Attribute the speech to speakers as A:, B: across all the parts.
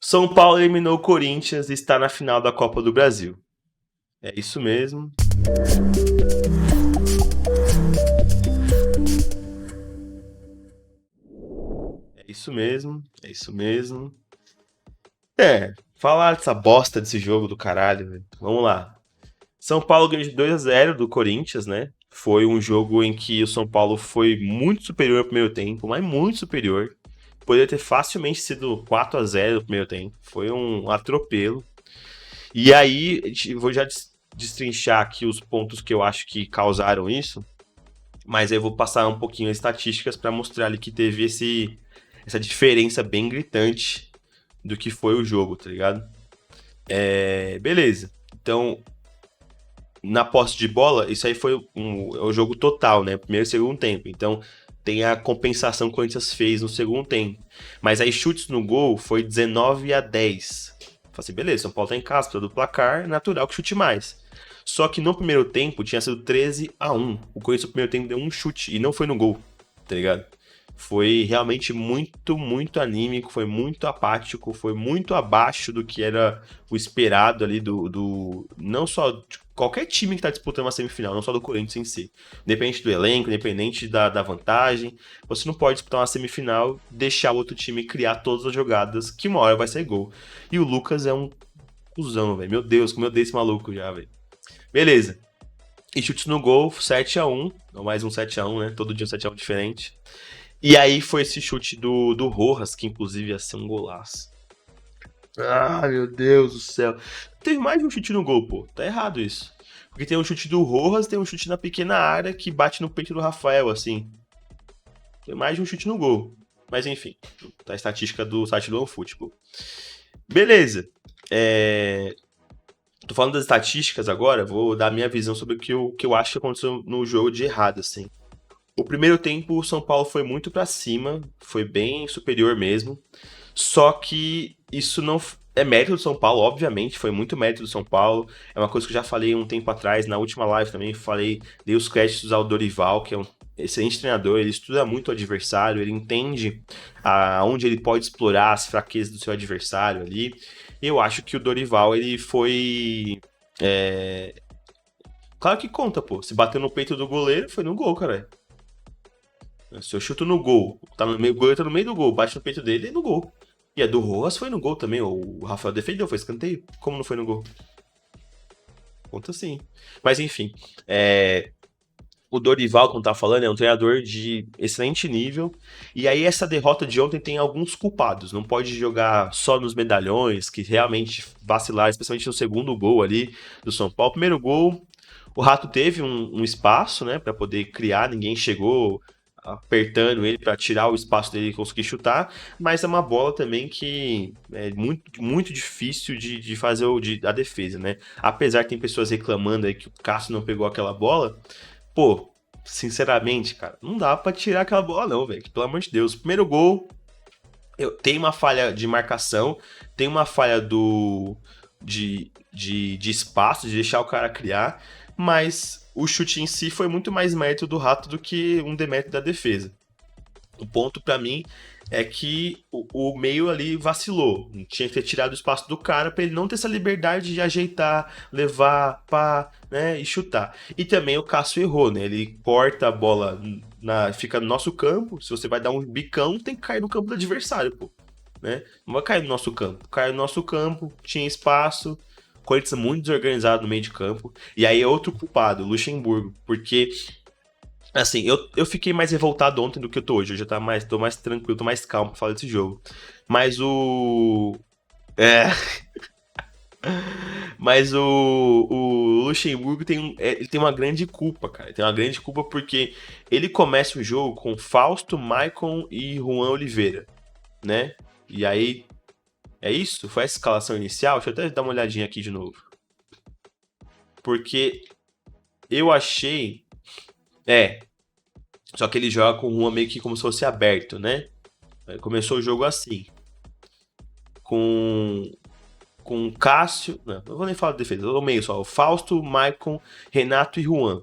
A: São Paulo eliminou o Corinthians e está na final da Copa do Brasil. É isso mesmo. É isso mesmo. É isso mesmo. Falar dessa bosta desse jogo do caralho, velho. Vamos lá. São Paulo ganhou de 2-0 do Corinthians, né? Foi um jogo em que o São Paulo foi muito superior no primeiro tempo, mas muito superior. Poderia ter facilmente sido 4-0 no primeiro tempo. Foi um atropelo. E aí, vou já destrinchar aqui os pontos que eu acho que causaram isso, mas eu vou passar um pouquinho as estatísticas para mostrar ali que teve essa diferença bem gritante do que foi o jogo, tá ligado? Beleza. Então, na posse de bola, isso aí foi o jogo total, né? Primeiro e segundo tempo. Então, tem a compensação que o Corinthians fez no segundo tempo. Mas aí, chutes no gol foi 19-10. Falei assim, beleza, São Paulo tá em casa, pelo placar, natural que chute mais. Só que no primeiro tempo tinha sido 13-1. O Corinthians no primeiro tempo deu um chute e não foi no gol, tá ligado? Foi realmente muito, muito anímico, foi muito apático, foi muito abaixo do que era o esperado ali não só de qualquer time que tá disputando uma semifinal, não só do Corinthians em si. Independente do elenco, independente da vantagem, você não pode disputar uma semifinal, deixar o outro time criar todas as jogadas, que uma hora vai sair gol. E o Lucas é um cuzão, velho. Meu Deus, como eu dei esse maluco já, velho. Beleza. E chutes no gol, 7-1, ou mais um 7-1, né? Todo dia um 7-1 diferente. E aí foi esse chute do Rojas, que inclusive ia ser um golaço. Ah, meu Deus do céu. Teve mais de um chute no gol, pô. Tá errado isso. Porque tem um chute do Rojas, tem um chute na pequena área que bate no peito do Rafael, assim. Tem mais de um chute no gol. Mas enfim, tá a estatística do site do OneFootball. Beleza. Tô falando das estatísticas agora, vou dar a minha visão sobre o que eu acho que aconteceu no jogo de errado, assim. O primeiro tempo, o São Paulo foi muito pra cima, foi bem superior mesmo. Só que isso não é mérito do São Paulo, obviamente, foi muito mérito do São Paulo. É uma coisa que eu já falei um tempo atrás, na última live também, dei os créditos ao Dorival, que é um excelente treinador, ele estuda muito o adversário, ele entende aonde ele pode explorar as fraquezas do seu adversário ali. Eu acho que o Dorival, ele foi. é, Claro que conta, pô. Se bateu no peito do goleiro, foi no gol, cara. Se eu chuto no gol, tá no meio, o goleiro tá no meio do gol, bate no peito dele, é no gol. E a do Rojas foi no gol também, o Rafael defendeu, foi escanteio. Como não foi no gol? Conta sim. Mas enfim, o Dorival, como tá falando, é um treinador de excelente nível. E aí essa derrota de ontem tem alguns culpados. Não pode jogar só nos medalhões, que realmente vacilaram, especialmente no segundo gol ali do São Paulo. Primeiro gol, o Rato teve um espaço, né, para poder criar, ninguém chegou apertando ele para tirar o espaço dele e conseguir chutar, mas é uma bola também que é muito, muito difícil de fazer a defesa, né? Apesar que tem pessoas reclamando aí que o Cássio não pegou aquela bola, pô, sinceramente, cara, não dá pra tirar aquela bola não, velho, pelo amor de Deus. Primeiro gol, tem uma falha de marcação, tem uma falha de espaço, de deixar o cara criar, mas o chute em si foi muito mais mérito do Rato do que um demérito da defesa. O ponto pra mim é que o meio ali vacilou. Tinha que ter tirado o espaço do cara pra ele não ter essa liberdade de ajeitar, levar, pá, né, e chutar. E também o Cássio errou, né? Ele corta a bola, fica no nosso campo. Se você vai dar um bicão, tem que cair no campo do adversário, pô. Né? Não vai cair no nosso campo. Caiu no nosso campo, tinha espaço. Corinthians muito desorganizado no meio de campo. E aí é outro culpado, o Luxemburgo. Porque assim, eu fiquei mais revoltado ontem do que eu tô hoje. Eu já tô mais tranquilo, tô mais calmo pra falar desse jogo. Mas o. É. Mas o Luxemburgo ele tem uma grande culpa, cara. Ele tem uma grande culpa porque ele começa o jogo com Fausto, Maicon e Juan Oliveira, né? E aí. É isso? Foi a escalação inicial? Deixa eu até dar uma olhadinha aqui de novo. Porque eu achei. É. Só que ele joga com o Juan meio que como se fosse aberto, né? Começou o jogo assim. Com Cássio. Não vou nem falar de defesa, eu meio só. O Fausto, Maicon, Renato e Juan.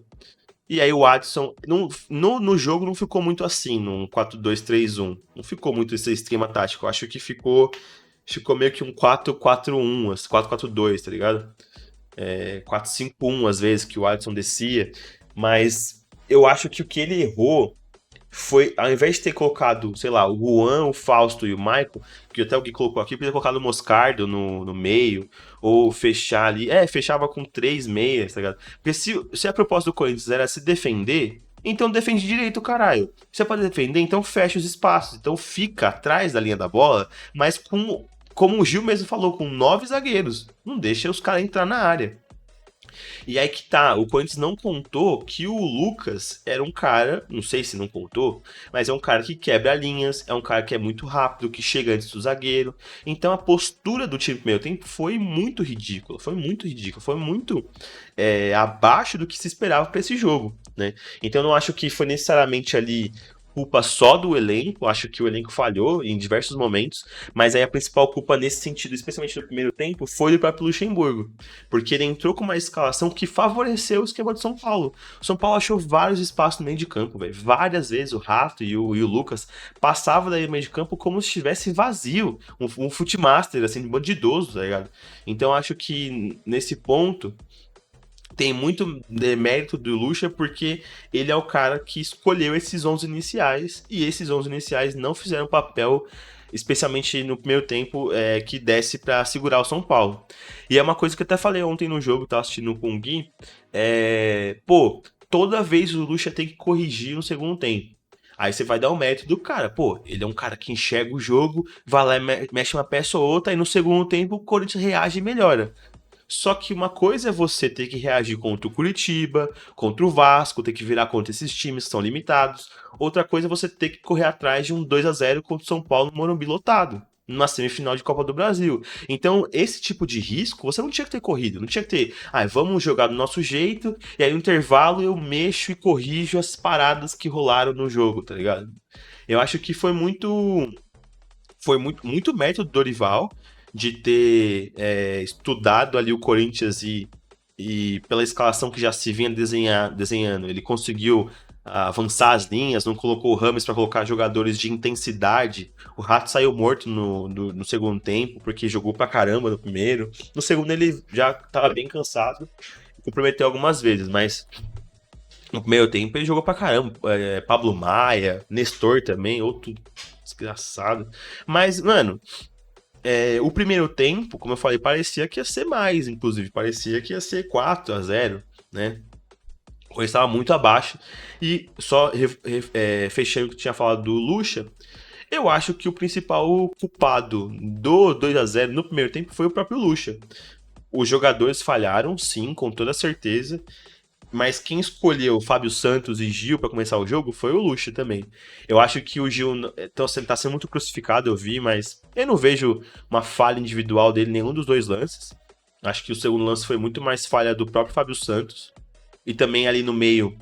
A: E aí o Adson. No jogo não ficou muito assim, num 4-2-3-1. Não ficou muito esse esquema tático. Eu acho que ficou ficou meio que um 4-4-1, 4-4-2, tá ligado? 4-5-1 às vezes, que o Alisson descia. Mas eu acho que o que ele errou foi, ao invés de ter colocado, sei lá, o Juan, o Fausto e o Michael, que até o Gui colocou aqui, podia ter colocado o Moscardo no meio, ou fechar ali. Fechava com 3 meias, tá ligado? Porque se a proposta do Corinthians era se defender, então defende direito, caralho. Se é pra defender, então fecha os espaços. Então fica atrás da linha da bola, mas como o Gil mesmo falou, com 9 zagueiros. Não deixa os caras entrar na área. E aí que tá, o Corinthians não contou que o Lucas era um cara, não sei se não contou, mas é um cara que quebra linhas, é um cara que é muito rápido, que chega antes do zagueiro. Então a postura do time no primeiro tempo foi muito ridícula, foi muito abaixo do que se esperava para esse jogo, né? Então eu não acho que foi necessariamente ali culpa só do elenco, acho que o elenco falhou em diversos momentos, mas aí a principal culpa nesse sentido, especialmente no primeiro tempo, foi do próprio Luxemburgo, porque ele entrou com uma escalação que favoreceu o esquema do São Paulo. O São Paulo achou vários espaços no meio de campo, velho. Várias vezes o Rato e o Lucas passavam daí no meio de campo como se estivesse vazio, um footmaster, assim, bandidoso, tá ligado? Então acho que nesse ponto tem muito mérito do Lucha porque ele é o cara que escolheu esses 11 iniciais e esses 11 iniciais não fizeram papel, especialmente no primeiro tempo, que desse para segurar o São Paulo. E é uma coisa que eu até falei ontem no jogo, tava assistindo com o Gui, pô, toda vez o Lucha tem que corrigir no segundo tempo. Aí você vai dar o mérito do cara. Pô, ele é um cara que enxerga o jogo, vai lá e mexe uma peça ou outra, e no segundo tempo o Corinthians reage e melhora. Só que uma coisa é você ter que reagir contra o Curitiba, contra o Vasco, ter que virar contra esses times que são limitados. Outra coisa é você ter que correr atrás de um 2-0 contra o São Paulo no Morumbi lotado, numa semifinal de Copa do Brasil. Então, esse tipo de risco, você não tinha que ter corrido, não tinha que ter, vamos jogar do nosso jeito, e aí no intervalo eu mexo e corrijo as paradas que rolaram no jogo, tá ligado? Eu acho que foi muito mérito do Dorival de ter estudado ali o Corinthians e pela escalação que já se vinha desenhando, ele conseguiu avançar as linhas, não colocou o Rames para colocar jogadores de intensidade. O Rato saiu morto no segundo tempo, porque jogou pra caramba no primeiro. No segundo ele já estava bem cansado, comprometeu algumas vezes, mas no primeiro tempo ele jogou pra caramba. Pablo Maia, Nestor também, outro desgraçado. Mas, mano, o primeiro tempo, como eu falei, parecia que ia ser mais, inclusive. Parecia que ia ser 4-0, né? O Corinthians estava muito abaixo. E só fechando o que tinha falado do Lucha, eu acho que o principal culpado do 2-0 no primeiro tempo foi o próprio Lucha. Os jogadores falharam, sim, com toda certeza. Mas quem escolheu Fábio Santos e Gil para começar o jogo foi o Lucha também. Eu acho que o Gil tá sendo muito crucificado, eu vi, mas eu não vejo uma falha individual dele em nenhum dos dois lances. Acho que o segundo lance foi muito mais falha do próprio Fábio Santos. E também ali no meio,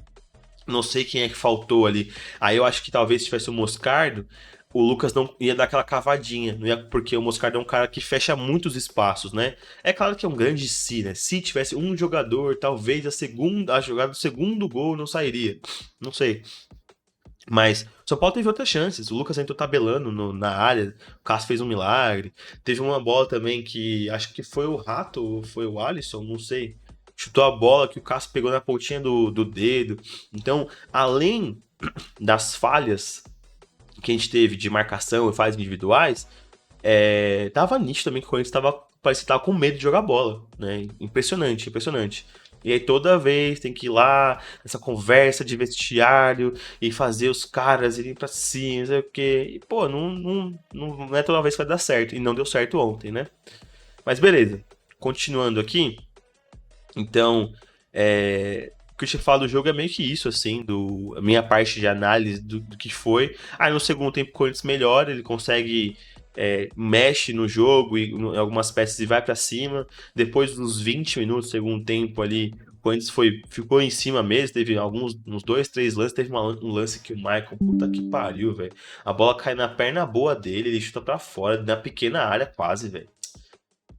A: não sei quem é que faltou ali. Aí eu acho que talvez se tivesse o Moscardo, o Lucas não ia dar aquela cavadinha, não ia, porque o Moscardo é um cara que fecha muitos espaços, né? É claro que é um grande se, né? Se tivesse um jogador, talvez a jogada do segundo gol não sairia. Não sei. Mas o São Paulo teve outras chances. O Lucas entrou tabelando na área, o Cássio fez um milagre. Teve uma bola também que acho que foi o Rato ou foi o Alisson, não sei. Chutou a bola que o Cássio pegou na pontinha do dedo. Então, além das falhas que a gente teve de marcação e falhas individuais, tava nítido também que o Corinthians parecia que tava com medo de jogar bola, né? Impressionante, impressionante. E aí toda vez tem que ir lá, essa conversa de vestiário e fazer os caras irem pra cima, não sei o quê. E, pô, não é toda vez que vai dar certo. E não deu certo ontem, né? Mas beleza. Continuando aqui, então, o que eu te falo do jogo é meio que isso, assim, a minha parte de análise do que foi. Aí no segundo tempo o Corinthians melhora, ele consegue, mexe no jogo e em algumas peças e vai pra cima. Depois dos 20 minutos do segundo tempo ali, o Corinthians ficou em cima mesmo, teve uns 2, 3 lances, teve um lance que o Michael, puta que pariu, velho. A bola cai na perna boa dele, ele chuta pra fora, na pequena área quase, velho.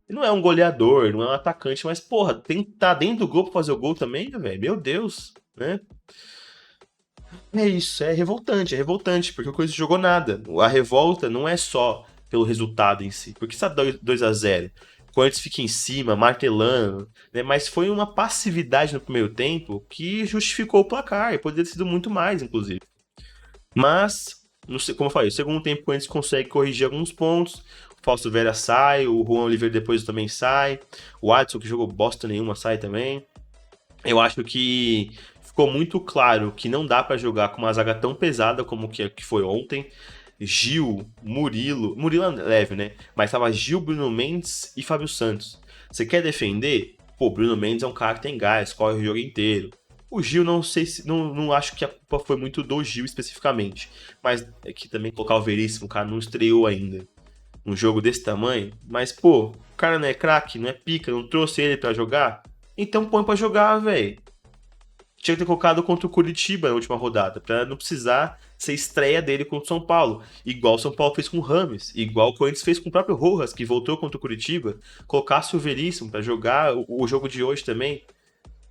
A: Ele não é um goleador, não é um atacante, mas, porra, tem que estar dentro do gol pra fazer o gol também, né, velho? Meu Deus, né? É isso, é revoltante, porque o Corinthians jogou nada. A revolta não é só pelo resultado em si. Porque está 2-0. O Corinthians fica em cima, martelando, né? Mas foi uma passividade no primeiro tempo que justificou o placar. E poderia ter sido muito mais, inclusive. Mas, como eu falei, no segundo tempo o Corinthians consegue corrigir alguns pontos. O Fausto Vera sai, o Juan Oliveira depois também sai. O Adson, que jogou bosta nenhuma, sai também. Eu acho que ficou muito claro que não dá pra jogar com uma zaga tão pesada como que foi ontem. Gil, Murilo é leve, né? Mas tava Gil, Bruno Mendes e Fábio Santos. Você quer defender? Pô, Bruno Mendes é um cara que tem gás, corre o jogo inteiro. O Gil, não sei se. Não acho que a culpa foi muito do Gil especificamente. Mas é que também colocar o Veríssimo, o cara não estreou ainda. Um jogo desse tamanho. Mas, pô, o cara não é craque, não é pica, não trouxe ele pra jogar. Então põe pra jogar, velho. Tinha que ter colocado contra o Curitiba na última rodada, pra não precisar ser estreia dele contra o São Paulo. Igual o São Paulo fez com o Rames, igual o Corinthians fez com o próprio Rojas, que voltou contra o Curitiba. Colocasse o Veríssimo pra jogar o jogo de hoje também.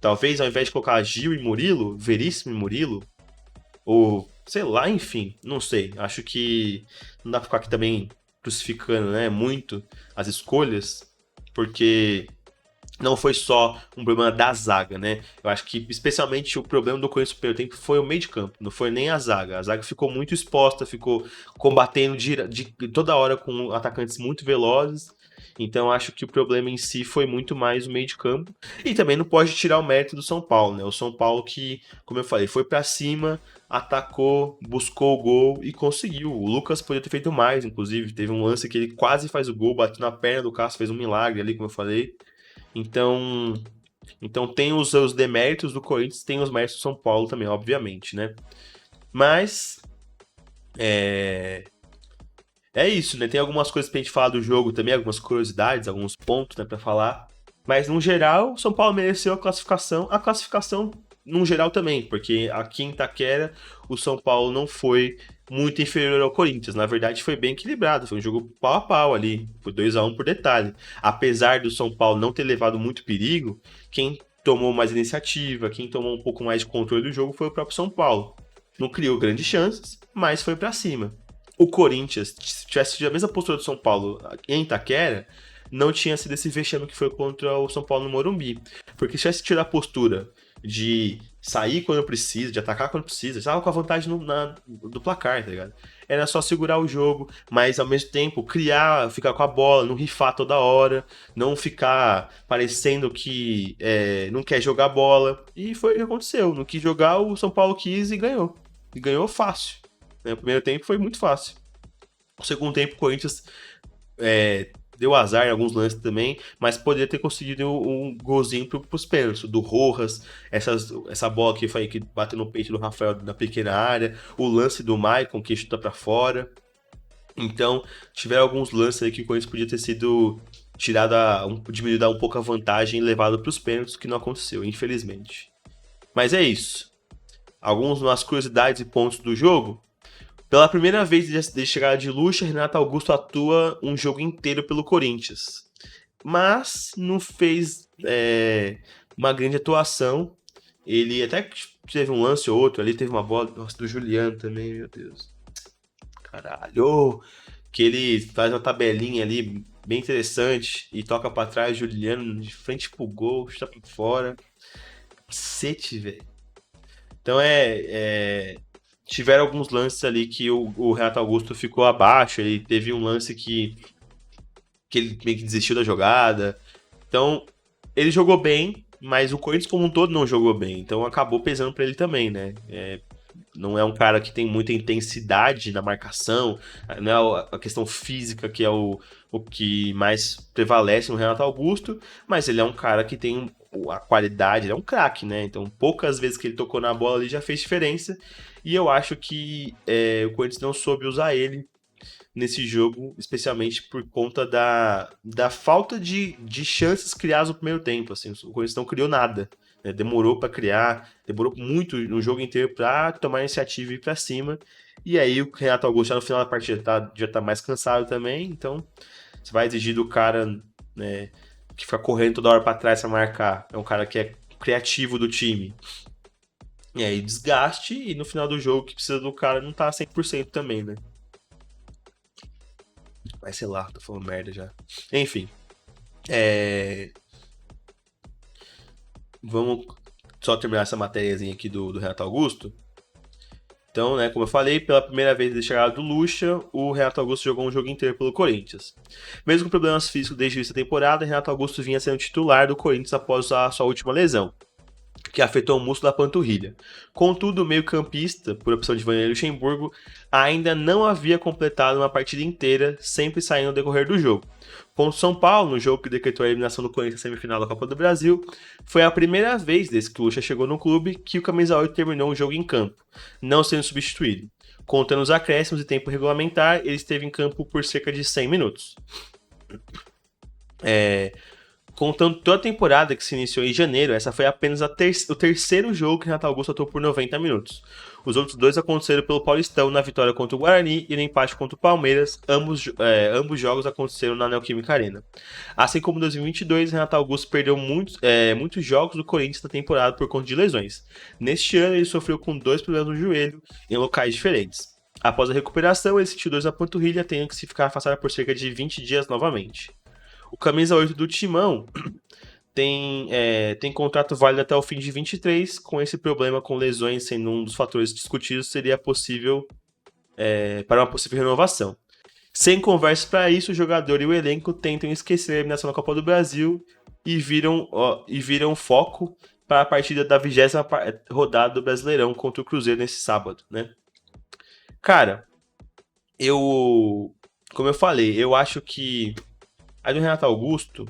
A: Talvez ao invés de colocar Gil e Murilo, Veríssimo e Murilo, ou sei lá, enfim, não sei. Acho que não dá pra ficar aqui também crucificando, né, muito as escolhas, porque não foi só um problema da zaga, né? Eu acho que especialmente o problema do Corinthians no primeiro tempo foi o meio de campo, não foi nem a zaga. A zaga ficou muito exposta, ficou combatendo de toda hora com atacantes muito velozes. Então acho que o problema em si foi muito mais o meio de campo. E também não pode tirar o mérito do São Paulo, né? O São Paulo que, como eu falei, foi pra cima, atacou, buscou o gol e conseguiu. O Lucas poderia ter feito mais, inclusive. Teve um lance que ele quase faz o gol, bateu na perna do Cássio, fez um milagre ali, como eu falei. Então, tem os seus deméritos do Corinthians, tem os méritos do São Paulo também, obviamente, né? Mas é isso, né? Tem algumas coisas pra gente falar do jogo também, algumas curiosidades, alguns pontos, né, pra falar. Mas no geral, o São Paulo mereceu a classificação no geral também, porque aqui em Itaquera o São Paulo não foi muito inferior ao Corinthians. Na verdade, foi bem equilibrado, foi um jogo pau a pau ali, foi 2-1 por detalhe. Apesar do São Paulo não ter levado muito perigo, quem tomou mais iniciativa, quem tomou um pouco mais de controle do jogo foi o próprio São Paulo. Não criou grandes chances, mas foi pra cima. O Corinthians, se tivesse tido a mesma postura do São Paulo em Itaquera, não tinha sido esse vexame que foi contra o São Paulo no Morumbi. Porque se tivesse tido a postura de sair quando precisa, de atacar quando precisa, estava com a vantagem do placar, tá ligado? Era só segurar o jogo, mas ao mesmo tempo criar, ficar com a bola, não rifar toda hora, não ficar parecendo que não quer jogar bola. E foi o que aconteceu. Não quis jogar, o São Paulo quis e ganhou. E ganhou fácil. Né? O primeiro tempo foi muito fácil. O segundo tempo, o Corinthians deu azar em alguns lances também, mas poderia ter conseguido um golzinho pros pênaltis, do Rojas, essa bola que foi que bateu no peito do Rafael na pequena área, o lance do Maicon que chuta pra fora. Então, tiveram alguns lances aí que o Corinthians podia ter sido diminuído um pouco a vantagem e levado pros pênaltis, que não aconteceu, infelizmente. Mas é isso. Algumas curiosidades e pontos do jogo. Pela primeira vez desde a chegada de Lucha, Renato Augusto atua um jogo inteiro pelo Corinthians. Mas não fez uma grande atuação. Ele até teve um lance ou outro ali, teve uma bola do Juliano também, meu Deus. Caralho! Que ele faz uma tabelinha ali bem interessante e toca pra trás, Juliano de frente pro gol, chuta pra fora. Cacete, velho. Então tiveram alguns lances ali que o Renato Augusto ficou abaixo. Ele teve um lance que ele meio que desistiu da jogada. Então, ele jogou bem, mas o Corinthians como um todo não jogou bem. Então acabou pesando pra ele também, né? Não é um cara que tem muita intensidade na marcação, não é a questão física que é o que mais prevalece no Renato Augusto, mas ele é um cara que tem a qualidade, ele é um craque, né? Então poucas vezes que ele tocou na bola ali já fez diferença, e eu acho que o Corinthians não soube usar ele nesse jogo, especialmente por conta da falta de chances criadas no primeiro tempo. Assim, o Corinthians não criou nada. Né? Demorou para criar, demorou muito no jogo inteiro para tomar a iniciativa e ir para cima. E aí o Renato Augusto já no final da partida já tá mais cansado também, então você vai exigir do cara, né, que fica correndo toda hora para trás para marcar. É um cara que é criativo do time. E aí desgaste, e no final do jogo que precisa do cara não tá 100% também, né? Mas sei lá, tô falando merda já. Enfim. É... Vamos só terminar essa matériazinha aqui do Renato Augusto. Então, né, como eu falei, pela primeira vez desde a chegada do Lucha, o Renato Augusto jogou um jogo inteiro pelo Corinthians. Mesmo com problemas físicos desde o início da temporada, Renato Augusto vinha sendo titular do Corinthians após a sua última lesão, que afetou o músculo da panturrilha. Contudo, o meio-campista, por opção de Vanderlei Luxemburgo, ainda não havia completado uma partida inteira, sempre saindo no decorrer do jogo. Contra o São Paulo, no jogo que decretou a eliminação do Corinthians na semifinal da Copa do Brasil, foi a primeira vez desde que o Lucha chegou no clube que o camisa 8 terminou o jogo em campo, não sendo substituído. Contando os acréscimos e tempo regulamentar, ele esteve em campo por cerca de 100 minutos. Contando toda a temporada que se iniciou em janeiro, essa foi apenas o terceiro jogo que Renato Augusto atuou por 90 minutos. Os outros dois aconteceram pelo Paulistão, na vitória contra o Guarani e no empate contra o Palmeiras. Ambos jogos aconteceram na Neoquímica Arena. Assim como em 2022, Renato Augusto perdeu muitos jogos do Corinthians na temporada por conta de lesões. Neste ano, ele sofreu com 2 problemas no joelho em locais diferentes. Após a recuperação, ele sentiu dores na panturrilha, tendo que se ficar afastado por cerca de 20 dias novamente. O camisa 8 do Timão tem contrato válido até o fim de 23, com esse problema com lesões sendo um dos fatores discutidos, seria possível para uma possível renovação. Sem conversas para isso, o jogador e o elenco tentam esquecer a eliminação da Copa do Brasil e viram foco para a partida da 20ª rodada do Brasileirão contra o Cruzeiro nesse sábado, né? Cara, como eu falei, eu acho que a do Renato Augusto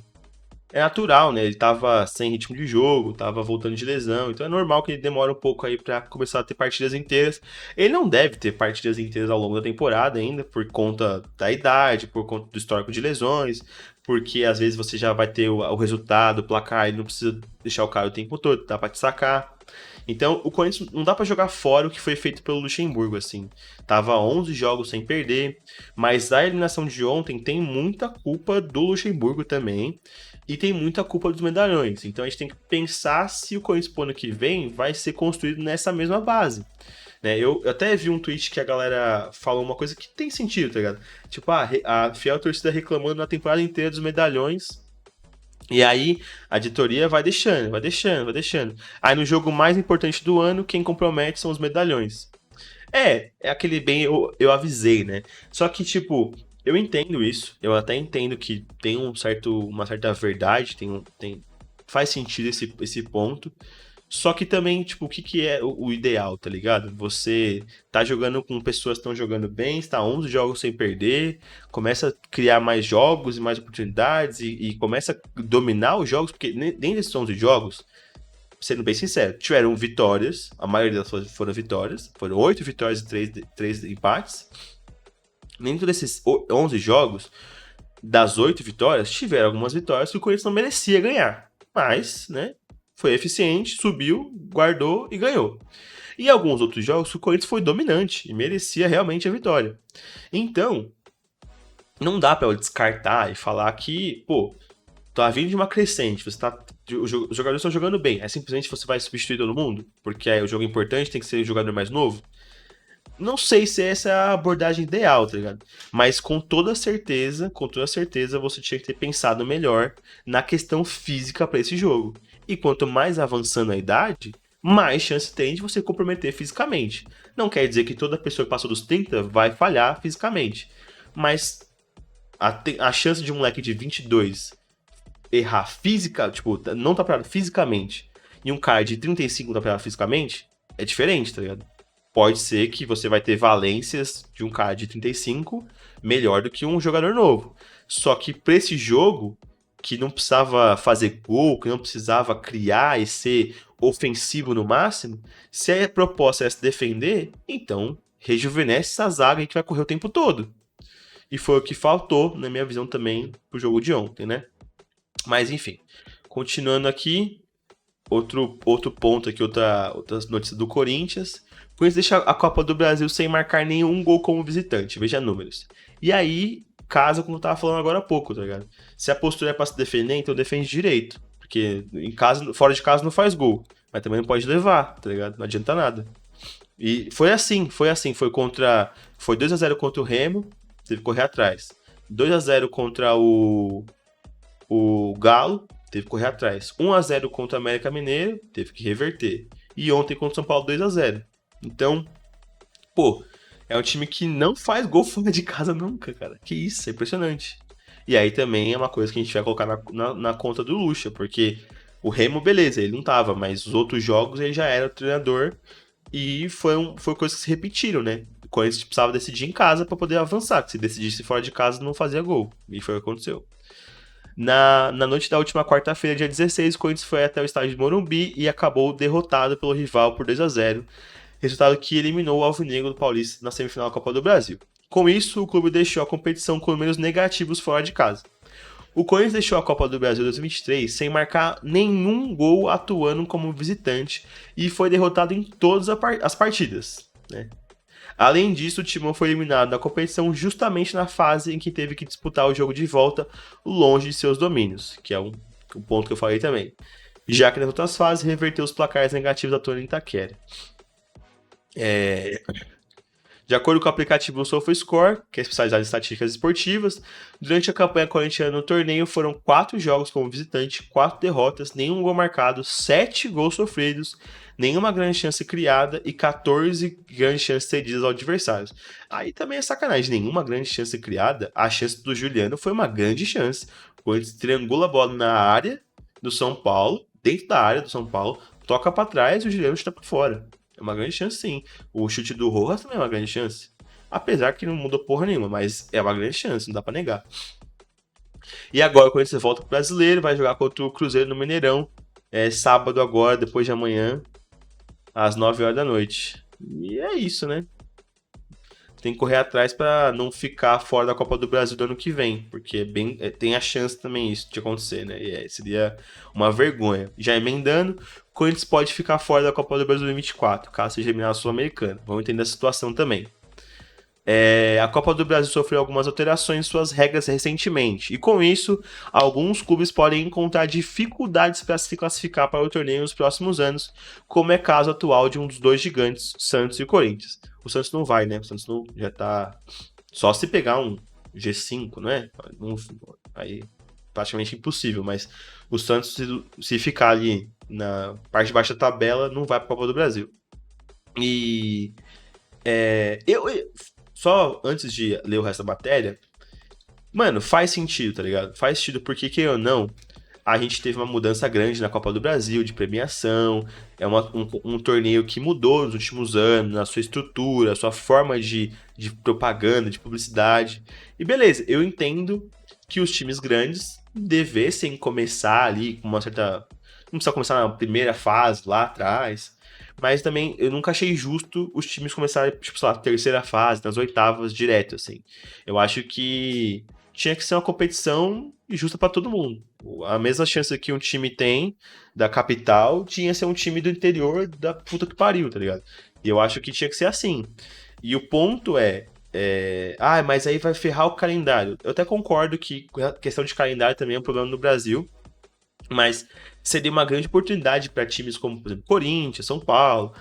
A: é natural, né? Ele tava sem ritmo de jogo, tava voltando de lesão, então é normal que ele demore um pouco aí pra começar a ter partidas inteiras. Ele não deve ter partidas inteiras ao longo da temporada ainda, por conta da idade, por conta do histórico de lesões, porque às vezes você já vai ter o resultado, o placar, e não precisa deixar o cara o tempo todo, dá pra te sacar. Então, o Corinthians não dá pra jogar fora o que foi feito pelo Luxemburgo, assim. Tava 11 jogos sem perder, mas a eliminação de ontem tem muita culpa do Luxemburgo também, e tem muita culpa dos medalhões. Então a gente tem que pensar se o Corinthians pro ano que vem vai ser construído nessa mesma base. Né? Eu até vi um tweet que a galera falou uma coisa que tem sentido, tá ligado? Tipo, a fiel torcida reclamando na temporada inteira dos medalhões. E aí, a editoria vai deixando. Aí no jogo mais importante do ano, quem compromete são os medalhões. É aquele bem eu avisei, né? Só que, tipo, eu entendo isso. Eu até entendo que tem uma certa verdade, faz sentido esse ponto. Só que também, tipo, o que é o ideal, tá ligado? Você tá jogando com pessoas que estão jogando bem, está 11 jogos sem perder, começa a criar mais jogos e mais oportunidades e começa a dominar os jogos, porque dentro desses 11 jogos, sendo bem sincero, tiveram vitórias, a maioria delas foram vitórias, foram 8 vitórias e 3 empates. Dentro desses 11 jogos, das 8 vitórias, tiveram algumas vitórias que o Corinthians não merecia ganhar. Mas, né, foi eficiente, subiu, guardou e ganhou. E alguns outros jogos, o Corinthians foi dominante e merecia realmente a vitória. Então, não dá pra eu descartar e falar que, pô, tá vindo de uma crescente, os jogadores estão jogando bem, aí simplesmente você vai substituir todo mundo? Porque aí o jogo é importante, tem que ser o jogador mais novo? Não sei se essa é a abordagem ideal, tá ligado? Mas com toda certeza, você tinha que ter pensado melhor na questão física para esse jogo. E quanto mais avançando a idade, mais chance tem de você comprometer fisicamente. Não quer dizer que toda pessoa que passou dos 30 vai falhar fisicamente. Mas a chance de um moleque de 22 errar tipo, não tá preparado fisicamente, e um cara de 35 tá preparado fisicamente, é diferente, tá ligado? Pode ser que você vai ter valências de um cara de 35 melhor do que um jogador novo. Só que pra esse jogo, que não precisava fazer gol, que não precisava criar e ser ofensivo no máximo, se a proposta é se defender, então rejuvenesce essa zaga e que vai correr o tempo todo. E foi o que faltou, na minha visão também, pro jogo de ontem, né? Mas enfim, continuando aqui, outro ponto aqui, outras notícias do Corinthians. O Corinthians deixa a Copa do Brasil sem marcar nenhum gol como visitante, veja números. E aí, casa como eu tava falando agora há pouco, tá ligado? Se a postura é pra se defender, então defende direito. Porque fora de casa não faz gol, mas também não pode levar, tá ligado? Não adianta nada. E foi assim, foi 2-0 contra o Remo, teve que correr atrás. 2-0 contra o Galo, teve que correr atrás. 1-0 contra o América Mineiro, teve que reverter. E ontem contra o São Paulo, 2-0. Então, pô, é um time que não faz gol fora de casa nunca, cara. Que isso, é impressionante. E aí também é uma coisa que a gente vai colocar na conta do Lucha, porque o Remo, beleza, ele não tava, mas os outros jogos ele já era o treinador e foi coisas que se repetiram, né? O Corinthians precisava decidir em casa para poder avançar, que se decidisse fora de casa não fazia gol. E foi o que aconteceu. Na noite da última quarta-feira, dia 16, o Corinthians foi até o estádio de Morumbi e acabou derrotado pelo rival por 2-0, resultado que eliminou o Alvinegro do Paulista na semifinal da Copa do Brasil. Com isso, o clube deixou a competição com números negativos fora de casa. O Corinthians deixou a Copa do Brasil 2023 sem marcar nenhum gol atuando como visitante e foi derrotado em todas as partidas, né? Além disso, o Timão foi eliminado da competição justamente na fase em que teve que disputar o jogo de volta longe de seus domínios, que é um ponto que eu falei também. Já que nas outras fases reverteu os placares negativos atuando em Itaquera. De acordo com o aplicativo SofaScore, que é especializado em estatísticas esportivas, durante a campanha corintiana no torneio foram 4 jogos como visitante, 4 derrotas, nenhum gol marcado, 7 gols sofridos, nenhuma grande chance criada e 14 grandes chances cedidas aos adversários. Aí também é sacanagem, nenhuma grande chance criada, a chance do Juliano foi uma grande chance. O Corinthians triangula a bola na área do São Paulo, dentro da área do São Paulo, toca para trás e o Juliano está para fora. É uma grande chance, sim. O chute do Rojas também é uma grande chance. Apesar que não mudou porra nenhuma, mas é uma grande chance, não dá pra negar. E agora, quando você volta pro Brasileiro, vai jogar contra o Cruzeiro no Mineirão. É sábado agora, depois de amanhã, às 9 horas da noite. E é isso, né? Tem que correr atrás pra não ficar fora da Copa do Brasil do ano que vem, porque tem a chance também isso de acontecer, né? E seria uma vergonha. Já emendando, o Corinthians pode ficar fora da Copa do Brasil 2024, caso seja eliminado Sul-Americano. Vamos entender a situação também. A Copa do Brasil sofreu algumas alterações em suas regras recentemente, e com isso, alguns clubes podem encontrar dificuldades para se classificar para o torneio nos próximos anos, como é o caso atual de um dos dois gigantes, Santos e Corinthians. O Santos não vai, né? O Santos não, já tá. Só se pegar um G5, não é? Aí praticamente impossível, mas o Santos, se ficar ali na parte de baixo da tabela, não vai para a Copa do Brasil. E só antes de ler o resto da matéria, mano, faz sentido, tá ligado? Faz sentido porque, queira ou não, a gente teve uma mudança grande na Copa do Brasil, de premiação, é um torneio que mudou nos últimos anos, na sua estrutura, sua forma de propaganda, de publicidade. E beleza, eu entendo que os times grandes devessem começar ali com uma certa... Não precisa começar na primeira fase, lá atrás, mas também eu nunca achei justo os times começarem, tipo, sei lá, terceira fase, nas oitavas, direto, assim. Eu acho que tinha que ser uma competição justa pra todo mundo. A mesma chance que um time tem da capital tinha que ser um time do interior da puta que pariu, tá ligado? E eu acho que tinha que ser assim. E o ponto mas aí vai ferrar o calendário. Eu até concordo que a questão de calendário também é um problema no Brasil, mas seria uma grande oportunidade para times como, por exemplo, Corinthians, São Paulo.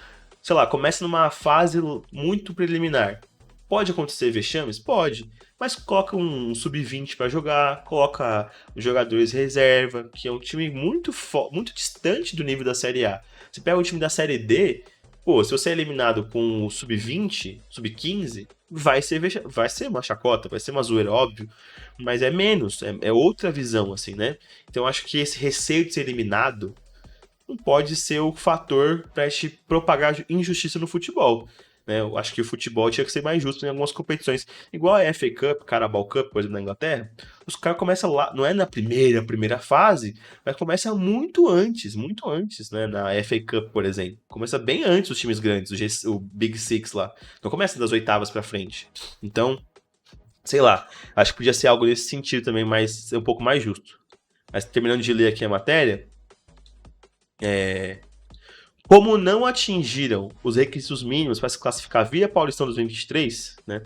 A: Sei lá, começa numa fase muito preliminar. Pode acontecer vexames? Pode. Mas coloca um sub-20 para jogar, coloca jogadores reserva, que é um time muito distante do nível da Série A. Você pega o time da Série D, pô, se você é eliminado com o sub-20, sub-15, vai ser uma chacota, vai ser uma zoeira, óbvio, mas é menos, é outra visão, assim, né? Então eu acho que esse receio de ser eliminado não pode ser o fator para te propagar injustiça no futebol. Né? Eu acho que o futebol tinha que ser mais justo em algumas competições. Igual a FA Cup, Carabao Cup, por exemplo, na Inglaterra. Os caras começam lá, não é na primeira fase, mas começa muito antes, né? Na FA Cup, por exemplo. Começa bem antes os times grandes, o Big Six lá. Não começa das oitavas pra frente. Então, sei lá, acho que podia ser algo nesse sentido também, mas um pouco mais justo. Mas terminando de ler aqui a matéria, como não atingiram os requisitos mínimos para se classificar via Paulistão 2023, né,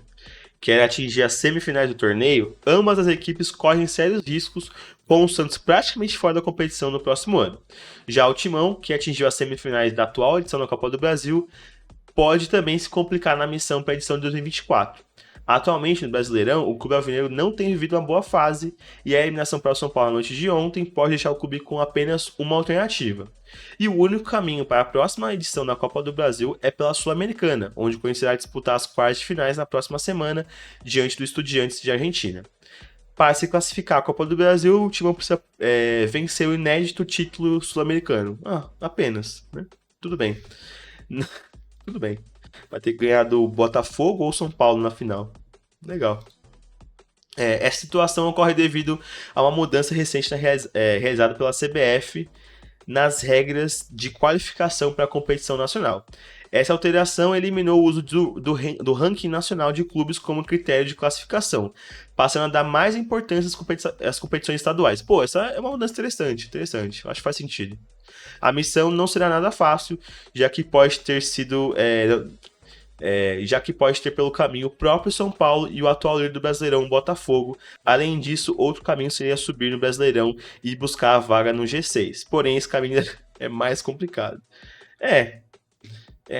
A: que era atingir as semifinais do torneio, ambas as equipes correm sérios riscos, com o Santos praticamente fora da competição no próximo ano. Já o Timão, que atingiu as semifinais da atual edição da Copa do Brasil, pode também se complicar na missão para a edição de 2024. Atualmente, no Brasileirão, o clube alvinegro não tem vivido uma boa fase e a eliminação para o São Paulo na noite de ontem pode deixar o clube com apenas uma alternativa. E o único caminho para a próxima edição da Copa do Brasil é pela Sul-Americana, onde o Corinthians irá disputar as quartas de finais na próxima semana diante do Estudiantes de Argentina. Para se classificar à Copa do Brasil, o time precisa vencer o inédito título sul-americano. Apenas, né? Tudo bem. Tudo bem. Vai ter que ganhar do Botafogo ou São Paulo na final. Legal. Essa situação ocorre devido a uma mudança recente realizada pela CBF nas regras de qualificação para a competição nacional. Essa alteração eliminou o uso do ranking nacional de clubes como critério de classificação, passando a dar mais importância às competições estaduais. Pô, essa é uma mudança interessante. Acho que faz sentido. A missão não será nada fácil, já que pode ter pelo caminho o próprio São Paulo e o atual líder do Brasileirão, o Botafogo. Além disso, outro caminho seria subir no Brasileirão e buscar a vaga no G6. Porém, esse caminho é mais complicado.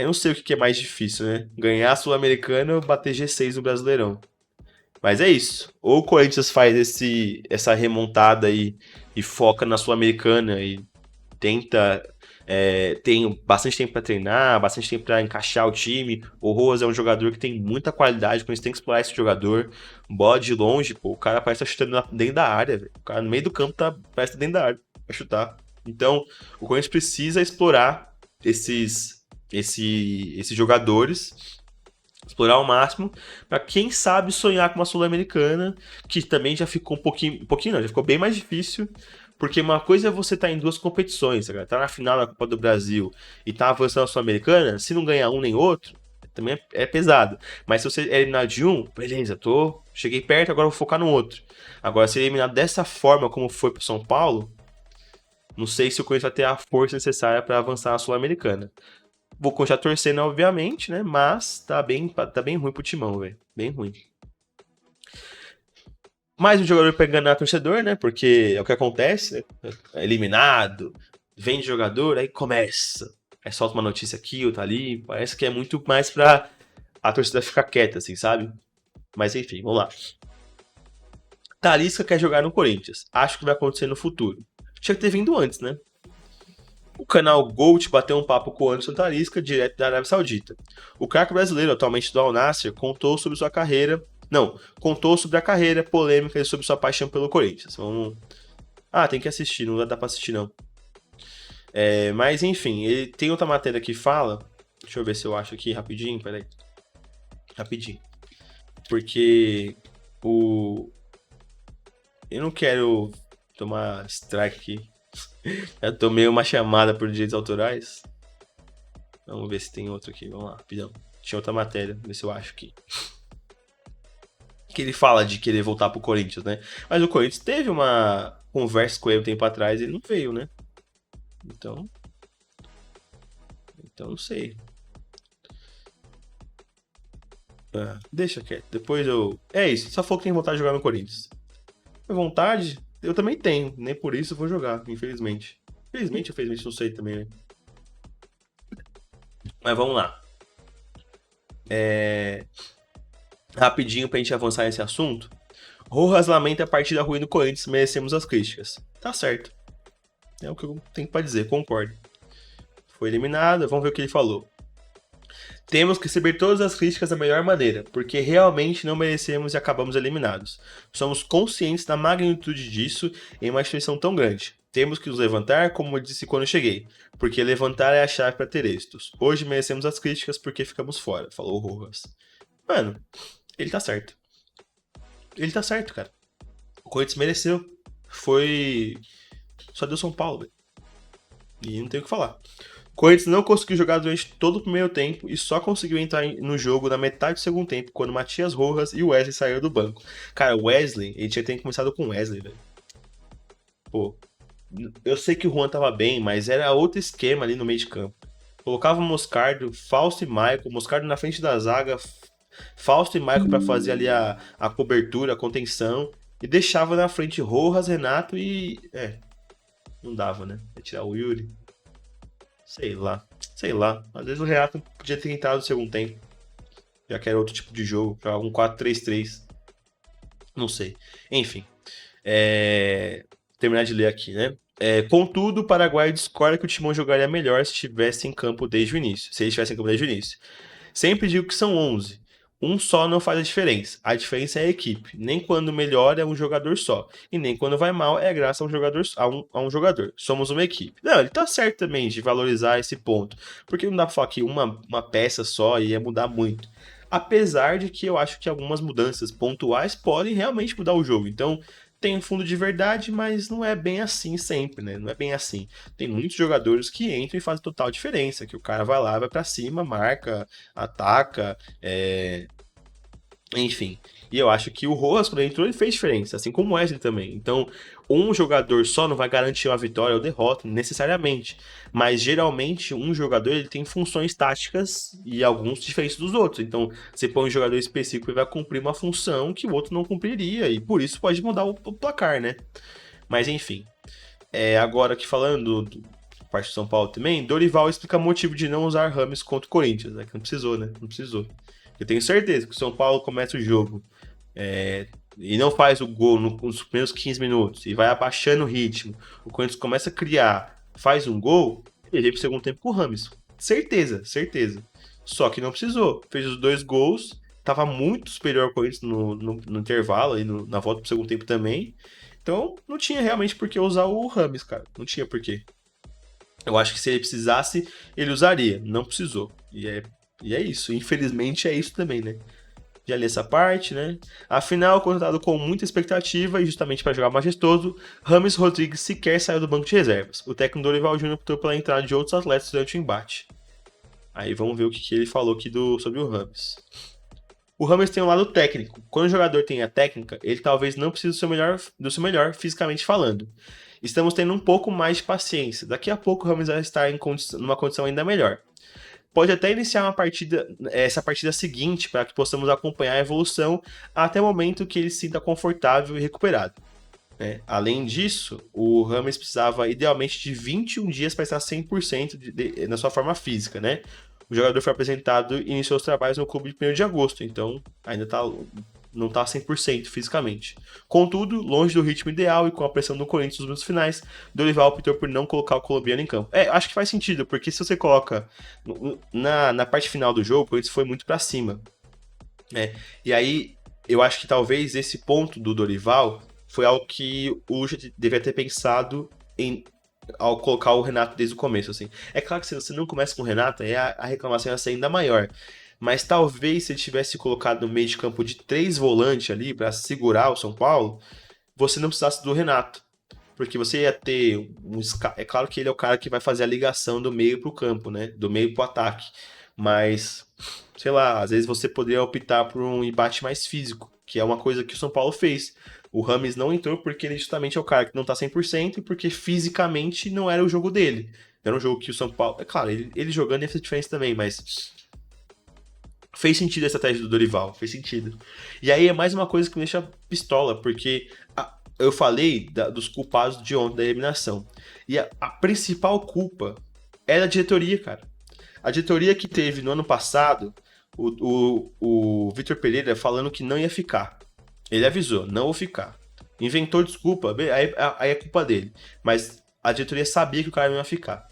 A: Não sei o que é mais difícil, né? Ganhar a Sul-Americana ou bater G6 no Brasileirão. Mas é isso. Ou o Corinthians faz essa remontada aí e foca na Sul-Americana e tenta. Tem bastante tempo para treinar, bastante tempo para encaixar o time. O Rojas é um jogador que tem muita qualidade, então eles têm que explorar esse jogador. Bola de longe, pô, o cara parece estar chutando dentro da área, velho. O cara no meio do campo parece estar dentro da área pra chutar. Então, o Corinthians precisa explorar esses jogadores, explorar ao máximo, para quem sabe sonhar com uma Sul-Americana, que também já ficou já ficou bem mais difícil, porque uma coisa é você estar em duas competições, tá na final da Copa do Brasil e tá avançando na Sul-Americana, se não ganhar um nem outro, também é pesado. Mas se você é eliminado de um, beleza, cheguei perto, agora vou focar no outro. Agora, ser eliminado dessa forma como foi pro São Paulo, não sei se o Corinthians vai ter a força necessária para avançar na Sul-Americana. Vou continuar torcendo, obviamente, né? Mas tá bem ruim pro Timão, velho. Bem ruim. Mais um jogador pra enganar torcedor, né? Porque é o que acontece, né? É eliminado, vende jogador, aí começa. Aí solta uma notícia aqui, outra ali. Parece que é muito mais pra a torcida ficar quieta, assim, sabe? Mas enfim, vamos lá. Talisca quer jogar no Corinthians. Acho que vai acontecer no futuro. Tinha que ter vindo antes, né? O canal Gold bateu um papo com o Anderson Talisca, direto da Arábia Saudita. O craque brasileiro, atualmente do Al Nassr, contou sobre a carreira polêmica e sobre sua paixão pelo Corinthians. Tem que assistir, não dá pra assistir não. Mas enfim, ele tem outra matéria que fala. Deixa eu ver se eu acho aqui rapidinho, peraí. Rapidinho. Porque eu não quero tomar strike aqui. Eu tomei uma chamada por direitos autorais. Vamos ver se tem outro aqui. Vamos lá, rapidão. Tinha outra matéria, ver se eu acho aqui. Que ele fala de querer voltar pro Corinthians, né? Mas o Corinthians teve uma conversa com ele um tempo atrás e ele não veio, né? Então não sei. Deixa quieto. Depois eu... É isso, só falou que tem vontade de jogar no Corinthians. Vontade, eu também tenho. Nem por isso eu vou jogar, infelizmente. Infelizmente, não sei também, né? Mas vamos lá. Rapidinho pra gente avançar nesse assunto. Rojas lamenta a partida ruim do Corinthians, merecemos as críticas. Tá certo. É o que eu tenho pra dizer, concordo. Foi eliminado, vamos ver o que ele falou. Temos que receber todas as críticas da melhor maneira, porque realmente não merecemos e acabamos eliminados. Somos conscientes da magnitude disso em uma instituição tão grande. Temos que nos levantar, como eu disse quando cheguei, porque levantar é a chave para ter êxitos. Hoje merecemos as críticas porque ficamos fora, falou o Rojas. Mano, ele tá certo. Ele tá certo, cara. O Corinthians mereceu. Só deu São Paulo, velho. E não tem o que falar. O Corinthians não conseguiu jogar durante todo o primeiro tempo e só conseguiu entrar no jogo na metade do segundo tempo, quando Matias Rojas e o Wesley saíram do banco. Cara, o Wesley, ele tinha que ter começado com o Wesley, velho. Pô, eu sei que o Juan tava bem, mas era outro esquema ali no meio de campo. Colocava o Moscardo, Fausto e Michael, Moscardo na frente da zaga, Fausto e Michael pra fazer ali a cobertura, a contenção, e deixava na frente Rojas, Renato e... não dava, né? Ia tirar o Yuri. Sei lá. Às vezes o Renato podia ter entrado no segundo tempo. Já que era outro tipo de jogo, pra um 4-3-3. Não sei. Enfim. Terminar de ler aqui, né? Contudo, o Paraguai discorda que o Timão jogaria melhor se estivesse em campo desde o início. Se ele estivesse em campo desde o início. Sempre digo que são 11. Um só não faz a diferença. A diferença é a equipe. Nem quando melhora é um jogador só. E nem quando vai mal é graças a um jogador. A um jogador. Somos uma equipe. Não, ele tá certo também de valorizar esse ponto. Porque não dá pra falar que uma peça só ia mudar muito. Apesar de que eu acho que algumas mudanças pontuais podem realmente mudar o jogo. Então, tem um fundo de verdade, mas não é bem assim sempre, né? Não é bem assim. Tem muitos jogadores que entram e fazem total diferença. Que o cara vai lá, vai pra cima, marca, ataca, enfim. E eu acho que o Rojas, quando ele entrou, ele fez diferença, assim como o Wesley também. Então, um jogador só não vai garantir uma vitória ou derrota, necessariamente. Mas, geralmente, um jogador ele tem funções táticas e alguns diferentes dos outros. Então, você põe um jogador específico e vai cumprir uma função que o outro não cumpriria. E por isso pode mudar o placar, né? Mas, enfim. Agora aqui falando do parte de São Paulo também, Dorival explica o motivo de não usar Rames contra o Corinthians. Né? Que não precisou, né? Não precisou. Eu tenho certeza que o São Paulo começa o jogo e não faz o gol nos primeiros 15 minutos e vai abaixando o ritmo. O Corinthians começa a criar, faz um gol, ele veio pro segundo tempo com o Rames. Certeza, certeza. Só que não precisou. Fez os 2 gols, tava muito superior ao Corinthians no intervalo e na volta pro segundo tempo também. Então não tinha realmente por que usar o Rames, cara. Não tinha por quê. Eu acho que se ele precisasse, ele usaria. Não precisou. E é isso. Infelizmente é isso também, né? Já li essa parte, né? Afinal, contratado com muita expectativa e justamente para jogar majestoso, Rames Rodrigues sequer saiu do banco de reservas. O técnico Dorival Júnior optou pela entrada de outros atletas durante o embate. Aí vamos ver o que ele falou aqui sobre o Rames. O Rames tem um lado técnico. Quando o jogador tem a técnica, ele talvez não precise do seu melhor fisicamente falando. Estamos tendo um pouco mais de paciência. Daqui a pouco o Rames vai estar numa condição ainda melhor. Pode até iniciar essa partida seguinte para que possamos acompanhar a evolução até o momento que ele se sinta confortável e recuperado. Né? Além disso, o Rames precisava idealmente de 21 dias para estar 100% na sua forma física. Né? O jogador foi apresentado e iniciou os trabalhos no clube de 1º de agosto, então ainda não está 100% fisicamente. Contudo, longe do ritmo ideal e com a pressão do Corinthians nos minutos finais, Dorival optou por não colocar o colombiano em campo. Acho que faz sentido, porque se você coloca na parte final do jogo, o Corinthians foi muito para cima. E aí, eu acho que talvez esse ponto do Dorival foi algo que o Lucha devia ter pensado ao colocar o Renato desde o começo, assim. É claro que se você não começa com o Renato, aí a reclamação ia ser ainda maior. Mas talvez se ele tivesse colocado no meio de campo de 3 volantes ali para segurar o São Paulo, você não precisasse do Renato. Porque você ia ter É claro que ele é o cara que vai fazer a ligação do meio pro campo, né? Do meio pro ataque. Mas, sei lá, às vezes você poderia optar por um embate mais físico, que é uma coisa que o São Paulo fez. O Rames não entrou porque ele justamente é o cara que não tá 100% e porque fisicamente não era o jogo dele. Era um jogo que o São Paulo... É claro, ele jogando ia fazer diferença também, mas fez sentido a estratégia do Dorival, fez sentido. E aí é mais uma coisa que me deixa pistola, porque eu falei dos culpados de ontem da eliminação. E a principal culpa é da diretoria, cara. A diretoria que teve no ano passado, o Vitor Pereira falando que não ia ficar. Ele avisou, não vou ficar. Inventou desculpa, aí é culpa dele. Mas a diretoria sabia que o cara não ia ficar.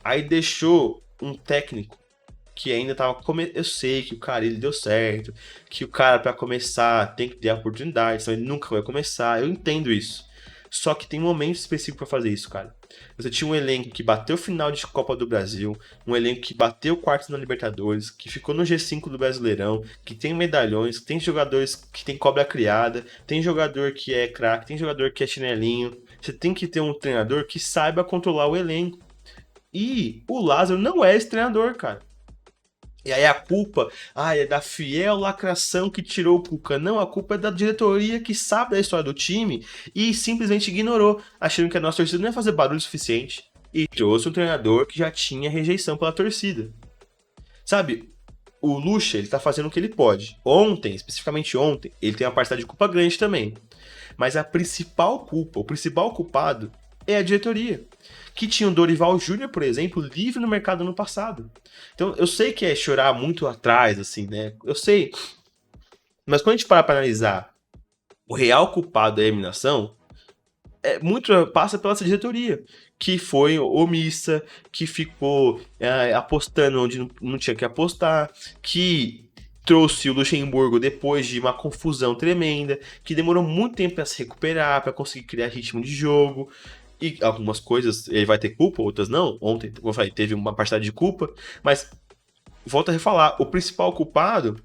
A: Aí deixou um técnico que ainda tava eu sei que o cara ele deu certo, que o cara para começar tem que ter a oportunidade, senão ele nunca vai começar. Eu entendo isso. Só que tem momentos específicos para fazer isso, cara. Você tinha um elenco que bateu final de Copa do Brasil, um elenco que bateu quartos na Libertadores, que ficou no G5 do Brasileirão, que tem medalhões, que tem jogadores que tem cobra criada, tem jogador que é craque, tem jogador que é chinelinho. Você tem que ter um treinador que saiba controlar o elenco. E o Lázaro não é esse treinador, cara. E aí a culpa, é da fiel lacração que tirou o Cuca. Não, a culpa é da diretoria que sabe da história do time e simplesmente ignorou, achando que a nossa torcida não ia fazer barulho suficiente. E trouxe um treinador que já tinha rejeição pela torcida. Sabe, o Lucha, ele tá fazendo o que ele pode. Ontem, especificamente ontem, ele tem uma parcela de culpa grande também. Mas a principal culpa, o principal culpado é a diretoria. Que tinha o Dorival Júnior, por exemplo, livre no mercado no passado. Então, eu sei que é chorar muito atrás, assim, né? Eu sei. Mas quando a gente para pra analisar o real culpado da eliminação, muito passa pela essa diretoria, que foi omissa, que ficou apostando onde não tinha que apostar, que trouxe o Luxemburgo depois de uma confusão tremenda, que demorou muito tempo para se recuperar, para conseguir criar ritmo de jogo. E algumas coisas ele vai ter culpa, outras não. Ontem, como eu falei, teve uma parcela de culpa, mas volto a refalar, o principal culpado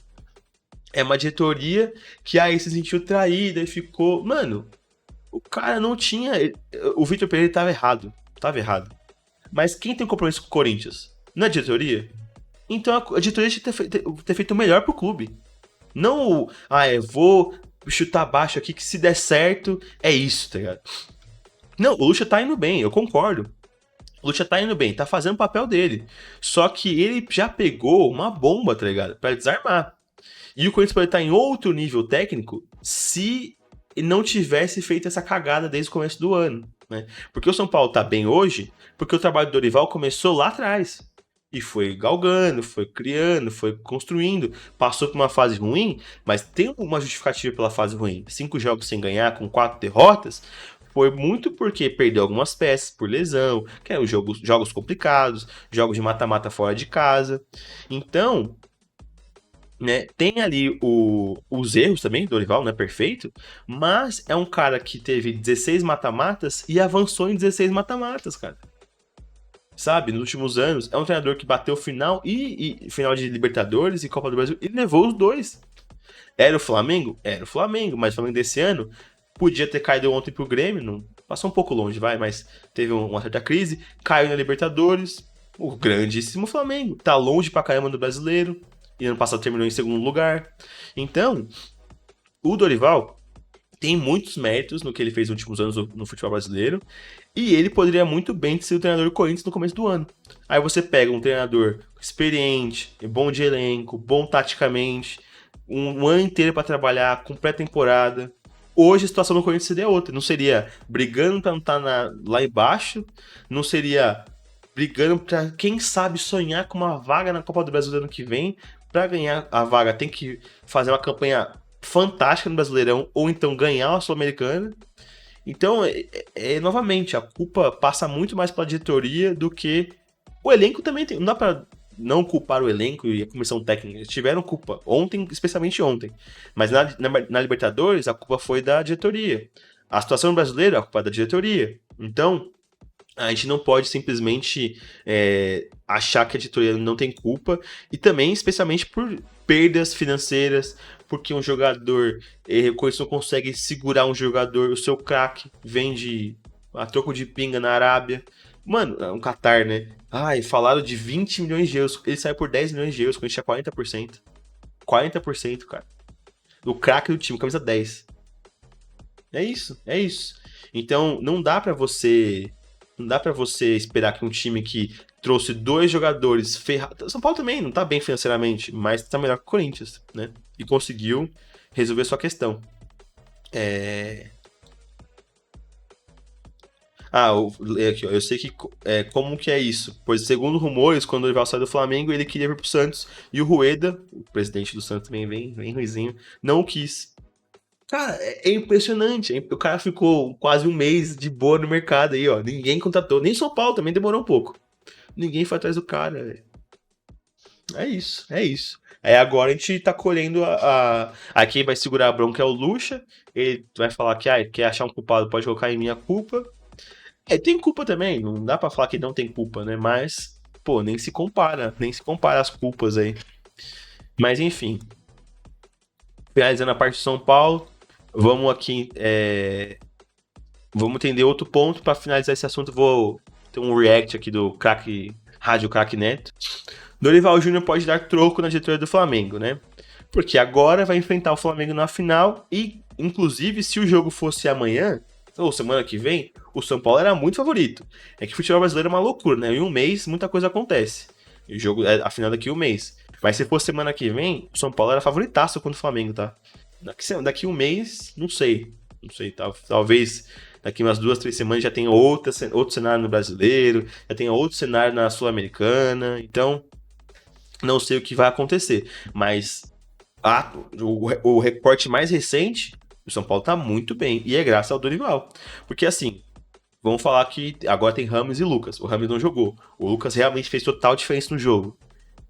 A: é uma diretoria que aí se sentiu traída e ficou. Mano, o cara não tinha. O Vitor Pereira tava errado. Tava errado. Mas quem tem compromisso com o Corinthians? Não é a diretoria? Então a diretoria tinha que ter feito o melhor pro clube. Não o. Eu vou chutar baixo aqui que se der certo, é isso, tá ligado? Não, o Lucha tá indo bem, eu concordo. O Lucha tá indo bem, tá fazendo o papel dele. Só que ele já pegou uma bomba, tá ligado? Pra desarmar. E o Corinthians pode estar em outro nível técnico se não tivesse feito essa cagada desde o começo do ano, né? Porque o São Paulo tá bem hoje, porque o trabalho do Dorival começou lá atrás. E foi galgando, foi criando, foi construindo. Passou por uma fase ruim, mas tem uma justificativa pela fase ruim. 5 jogos sem ganhar, com 4 derrotas, foi muito porque perdeu algumas peças por lesão, que eram jogos complicados, jogos de mata-mata fora de casa. Então, né, tem ali os erros também, Dorival não é perfeito, mas é um cara que teve 16 mata-matas e avançou em 16 mata-matas, cara. Sabe, nos últimos anos, é um treinador que bateu final e final de Libertadores e Copa do Brasil e levou os dois. Era o Flamengo? Era o Flamengo, mas o Flamengo desse ano podia ter caído ontem pro Grêmio, não, passou um pouco longe, mas teve uma certa crise, caiu na Libertadores, o grandíssimo Flamengo, tá longe pra caramba do brasileiro, e ano passado terminou em segundo lugar. Então, o Dorival tem muitos méritos no que ele fez nos últimos anos no futebol brasileiro, e ele poderia muito bem ser o treinador do Corinthians no começo do ano. Aí você pega um treinador experiente, bom de elenco, bom taticamente, um ano inteiro para trabalhar, com pré-temporada. Hoje a situação do Corinthians seria outra. Não seria brigando para não estar lá embaixo, não seria brigando para, quem sabe, sonhar com uma vaga na Copa do Brasil do ano que vem. Para ganhar a vaga tem que fazer uma campanha fantástica no Brasileirão ou então ganhar a Sul-Americana. Então, novamente, a culpa passa muito mais pela diretoria do que o elenco também tem. Não dá pra não culpar o elenco e a comissão técnica. Eles tiveram culpa. Ontem, especialmente ontem. Mas na Libertadores, a culpa foi da diretoria. A situação no brasileiro, a culpa é da diretoria. Então, a gente não pode simplesmente achar que a diretoria não tem culpa. E também, especialmente por perdas financeiras, porque um jogador, quando não consegue segurar um jogador, o seu craque vende a troco de pinga na Arábia. Mano, um Qatar, né? Falaram de 20 milhões de euros. Ele saiu por 10 milhões de euros, quando a gente tinha 40%. 40%, cara. Do craque do time, camisa 10. É isso, é isso. Então, não dá pra você esperar que um time que trouxe 2 jogadores ferrados. São Paulo também não tá bem financeiramente, mas tá melhor que o Corinthians, né? E conseguiu resolver sua questão. Aqui, ó, eu sei que como que é isso. Pois, segundo rumores, quando o Dorival saiu do Flamengo, ele queria vir pro Santos. E o Rueda, o presidente do Santos também bem ruizinho, não o quis. Cara, é impressionante. O cara ficou quase um mês de boa no mercado aí, ó. Ninguém contratou. Nem São Paulo também demorou um pouco. Ninguém foi atrás do cara, velho. É isso, é isso. Aí agora a gente tá colhendo a quem vai segurar a bronca é o Lucha. Ele vai falar que quer achar um culpado, pode colocar em minha culpa. Tem culpa também, não dá pra falar que não tem culpa, né? Mas, pô, nem se compara as culpas aí. Mas enfim. Finalizando a parte de São Paulo, vamos aqui. Vamos entender outro ponto. Pra finalizar esse assunto, vou ter um react aqui do Rádio Crack Neto. Dorival Júnior pode dar troco na diretoria do Flamengo, né? Porque agora vai enfrentar o Flamengo na final e, inclusive, se o jogo fosse amanhã, ou semana que vem, o São Paulo era muito favorito. É que o futebol brasileiro é uma loucura, né? Em um mês, muita coisa acontece. E o jogo é a final daqui a um mês. Mas se fosse semana que vem, o São Paulo era favoritaço contra o Flamengo, tá? Daqui um mês, não sei. Não sei, talvez Daqui umas 2, 3 semanas já tem outro cenário no brasileiro, já tem outro cenário na Sul-Americana. Então, não sei o que vai acontecer. Mas o recorte mais recente, o São Paulo tá muito bem. E é graças ao Dorival. Porque assim, vamos falar que agora tem Rames e Lucas. O Rames não jogou. O Lucas realmente fez total diferença no jogo.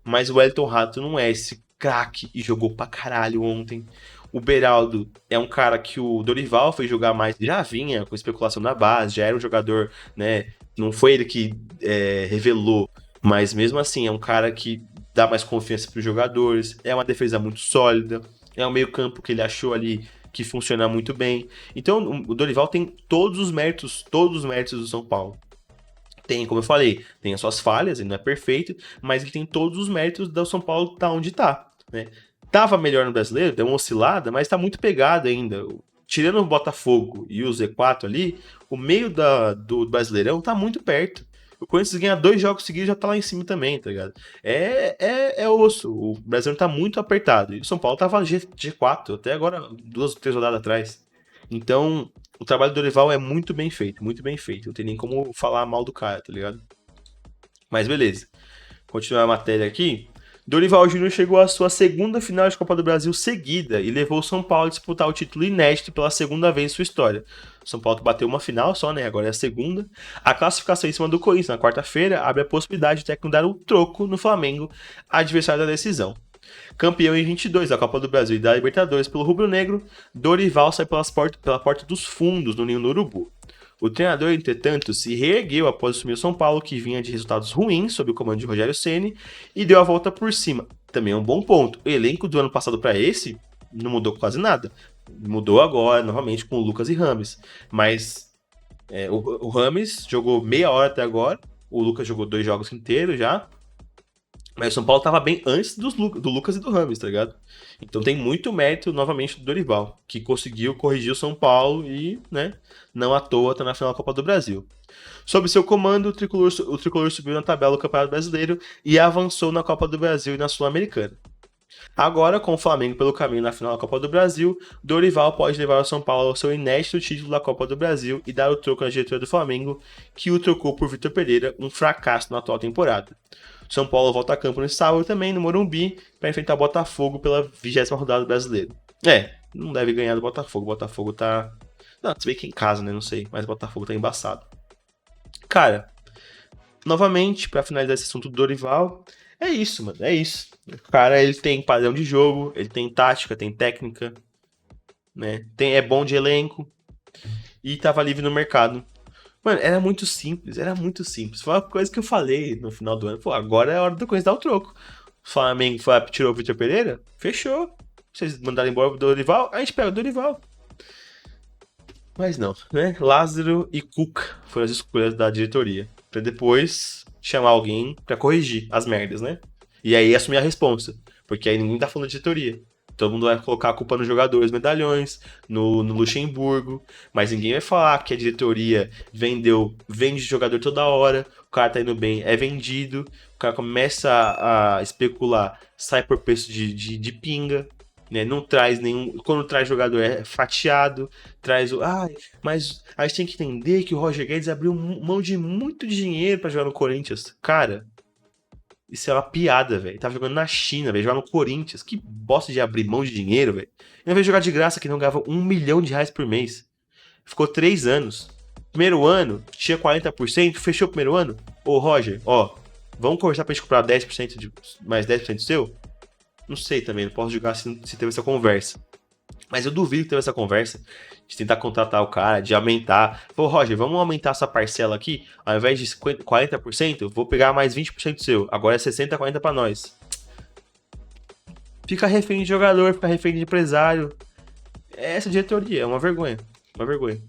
A: Mas o Wellington Rato não é esse craque e jogou pra caralho ontem. O Beraldo é um cara que o Dorival fez jogar mais, já vinha com especulação na base, já era um jogador, né? Não foi ele que revelou, mas mesmo assim é um cara que dá mais confiança para os jogadores, é uma defesa muito sólida, é um meio-campo que ele achou ali que funciona muito bem. Então o Dorival tem todos os méritos do São Paulo. Tem, como eu falei, tem as suas falhas, ele não é perfeito, mas ele tem todos os méritos do São Paulo estar onde tá, né? Tava melhor no brasileiro, deu uma oscilada, mas tá muito pegado ainda. Tirando o Botafogo e o Z4 ali, o meio do Brasileirão tá muito perto. O Corinthians ganha 2 jogos seguidos já tá lá em cima também, tá ligado? É osso. O Brasileiro tá muito apertado. E o São Paulo tava G4, até agora, 2, 3 rodadas atrás. Então, o trabalho do Dorival é muito bem feito, muito bem feito. Não tem nem como falar mal do cara, tá ligado? Mas beleza. Continuar a matéria aqui. Dorival Júnior chegou à sua segunda final de Copa do Brasil seguida e levou o São Paulo a disputar o título inédito pela segunda vez em sua história. O São Paulo bateu uma final só, né? Agora é a segunda. A classificação em cima do Corinthians na quarta-feira abre a possibilidade de técnico dar um troco no Flamengo, adversário da decisão. Campeão em 22 da Copa do Brasil e da Libertadores pelo Rubro Negro, Dorival sai pela porta dos fundos no Ninho do Urubu. O treinador, entretanto, se reergueu após assumir o São Paulo, que vinha de resultados ruins sob o comando de Rogério Ceni, e deu a volta por cima. Também é um bom ponto. O elenco do ano passado para esse não mudou quase nada. Mudou agora, novamente, com o Lucas e Rames. Mas o Rames jogou meia hora até agora, o Lucas jogou 2 jogos inteiros já. Mas o São Paulo tava bem antes do Lucas e do Rames, tá ligado? Então tem muito mérito, novamente, do Dorival, que conseguiu corrigir o São Paulo e, né, não à toa tá na final da Copa do Brasil. Sob seu comando, o Tricolor subiu na tabela do Campeonato Brasileiro e avançou na Copa do Brasil e na Sul-Americana. Agora, com o Flamengo pelo caminho na final da Copa do Brasil, Dorival pode levar o São Paulo ao seu inédito título da Copa do Brasil e dar o troco na diretoria do Flamengo, que o trocou por Vitor Pereira, um fracasso na atual temporada. São Paulo volta a campo no sábado também, no Morumbi, para enfrentar o Botafogo pela 20ª rodada do Brasileiro. Não deve ganhar do Botafogo. O Botafogo tá... Não, se bem que em casa, né? Não sei. Mas o Botafogo tá embaçado. Cara, novamente, para finalizar esse assunto do Dorival, é isso, mano. É isso. O cara, ele tem padrão de jogo, ele tem tática, tem técnica, né? É bom de elenco e tava livre no mercado. Mano, era muito simples, era muito simples. Foi uma coisa que eu falei no final do ano. Pô, agora é a hora do Corinthians dar o troco. O Flamengo tirou o Vitor Pereira? Fechou. Vocês mandaram embora o Dorival? A gente pega o Dorival. Mas não, né? Lázaro e Cuca foram as escolhas da diretoria. Pra depois chamar alguém pra corrigir as merdas, né? E aí assumir a responsa. Porque aí ninguém tá falando de diretoria. Todo mundo vai colocar a culpa nos jogadores medalhões, no Luxemburgo, mas ninguém vai falar que a diretoria vende jogador toda hora, o cara tá indo bem, é vendido, o cara começa a especular, sai por preço de pinga, né? Não traz nenhum. Quando traz jogador é fatiado, traz o. Mas a gente tem que entender que o Roger Guedes abriu mão de muito dinheiro pra jogar no Corinthians. Cara. Isso é uma piada, velho. Tava jogando na China, velho. Jogar no Corinthians. Que bosta de abrir mão de dinheiro, velho. Ele veio jogar de graça que não ganhava R$1 milhão por mês. Ficou 3 anos. Primeiro ano, tinha 40%. Fechou o primeiro ano. Ô, Roger, vamos conversar pra gente comprar 10% mais 10% seu? Não sei também, não posso julgar se teve essa conversa. Mas eu duvido que teve essa conversa de tentar contratar o cara, de aumentar. Pô, Roger, vamos aumentar essa parcela aqui? Ao invés de 40%, vou pegar mais 20% seu. Agora é 60%, 40% pra nós. Fica refém de jogador, fica refém de empresário. Essa diretoria é uma vergonha. Uma vergonha.